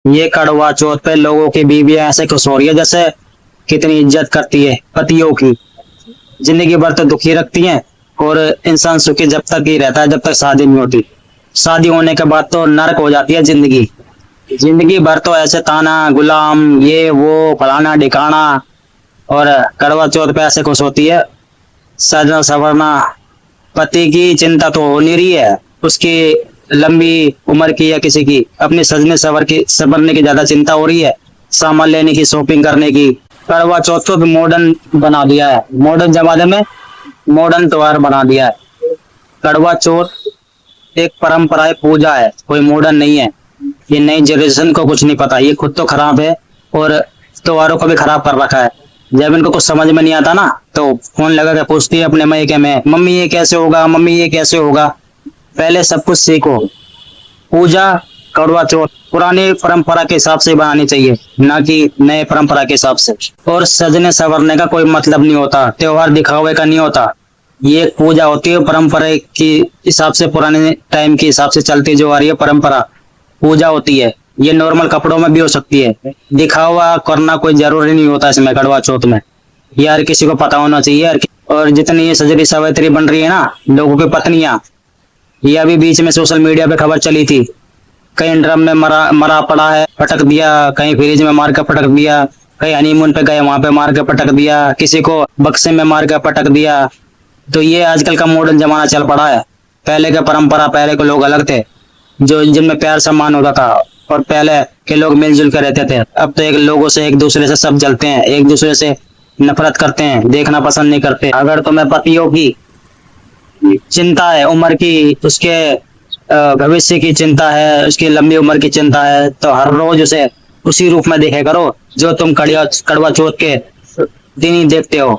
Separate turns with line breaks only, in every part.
ये कड़वा चौथ पे लोगों की बीवियां ऐसे खुश हो रही है जैसे कितनी इज्जत करती है पतियों की। जिंदगी भर तो दुखी रखती हैं और इंसान सुखी जब तक ही रहता है जब तक शादी नहीं होती। शादी होने के बाद तो नरक हो जाती है जिंदगी। जिंदगी भर तो ऐसे ताना गुलाम ये वो फलाना ढिकाना। और कड़वा चौथ पे ऐसे खुश होती है। सजना सवरना पति की चिंता तो हो नहीं रही है, उसकी लंबी उम्र की या किसी की अपने सजने सवरने की ज्यादा चिंता हो रही है। सामान लेने की, शॉपिंग करने की। करवा चौथ को भी मॉडर्न बना दिया है, मॉडर्न जमाने में मॉडर्न त्योहार बना दिया है। करवा चौथ एक परंपरा है, पूजा है, कोई मॉडर्न नहीं है। ये नई जनरेशन को कुछ नहीं पता, ये खुद तो खराब है और त्योहारों को भी खराब कर रखा है। जब इनको कुछ समझ में नहीं आता ना तो फोन लगा के पूछती है अपने मायके में, मम्मी ये कैसे होगा, मम्मी ये कैसे होगा। पहले सब कुछ सीखो। पूजा करवा चौथ पुरानी परंपरा के हिसाब से बनानी चाहिए, ना कि नए परंपरा के हिसाब से। और सजने संवरने का कोई मतलब नहीं होता, त्योहार दिखावे का नहीं होता। ये एक पूजा होती है, परंपरा के हिसाब से, पुराने टाइम के हिसाब से चलती जो आ रही है परंपरा, पूजा होती है। ये नॉर्मल कपड़ों में भी हो सकती है, दिखावा करना कोई जरूरी नहीं होता इसमें। करवा चौथ में ये हर किसी को पता होना चाहिए यार। और जितनी ये सजरी सावित्री बन रही है ना लोगों की पत्नियां, ये अभी बीच में सोशल मीडिया पे खबर चली थी, कहीं ड्रम में मरा पड़ा है पटक दिया, कहीं फ्रिज में मार के पटक दिया, कहीं हनीमून पे गए वहां पे मार के पटक दिया, किसी को बक्से में मार के पटक दिया। तो ये आजकल का मॉडर्न जमाना चल पड़ा है। पहले का परंपरा, पहले के लोग अलग थे जो जिनमें प्यार सम्मान होता था और पहले के लोग मिलजुल कर रहते थे। अब तो एक लोगों से, एक दूसरे से सब जलते हैं, एक दूसरे से नफरत करते हैं, देखना पसंद नहीं करते। अगर तुम्हें पतियों की चिंता है, उम्र की, उसके भविष्य की चिंता है, उसकी लंबी उम्र की चिंता है, तो हर रोज उसे उसी रूप में देखे करो जो तुम कड़वा चौथ के दिन ही देखते हो।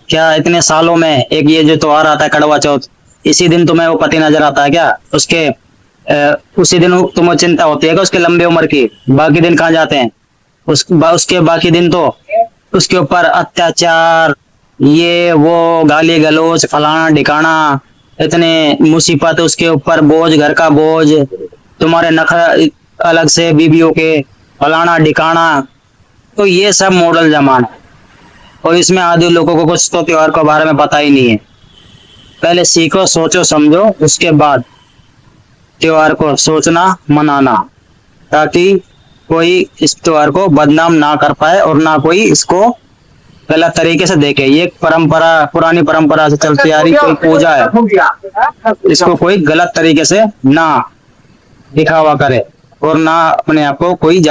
क्या इतने सालों में एक ये जो त्योहार आता है कड़वा चौथ, इसी दिन तुम्हें वो पति नजर आता है क्या? उसके उसी दिन तुम्हें चिंता होती है कि उसके लंबे उम्र की, बाकी दिन कहाँ जाते हैं? उसके बाकी दिन तो उसके ऊपर अत्याचार, ये वो, गाली गलौज, फलाना ढिकाना, इतने मुसीबत, उसके ऊपर बोझ, घर का बोझ, तुम्हारे नखरा अलग से बीवियों के, फलाना ढिकाना। तो ये सब मॉडल जमाना, और इसमें आधे लोगों को कुछ तो त्योहार के बारे में पता ही नहीं है। पहले सीखो, सोचो, समझो, उसके बाद त्योहार को सोचना, मनाना, ताकि कोई इस त्योहार को बदनाम ना कर पाए और ना कोई इसको गलत तरीके से देखे। ये एक परंपरा, पुरानी परंपरा से चलती आ रही कोई पूजा है, इसको कोई गलत तरीके से ना दिखावा करे और ना अपने आप को कोई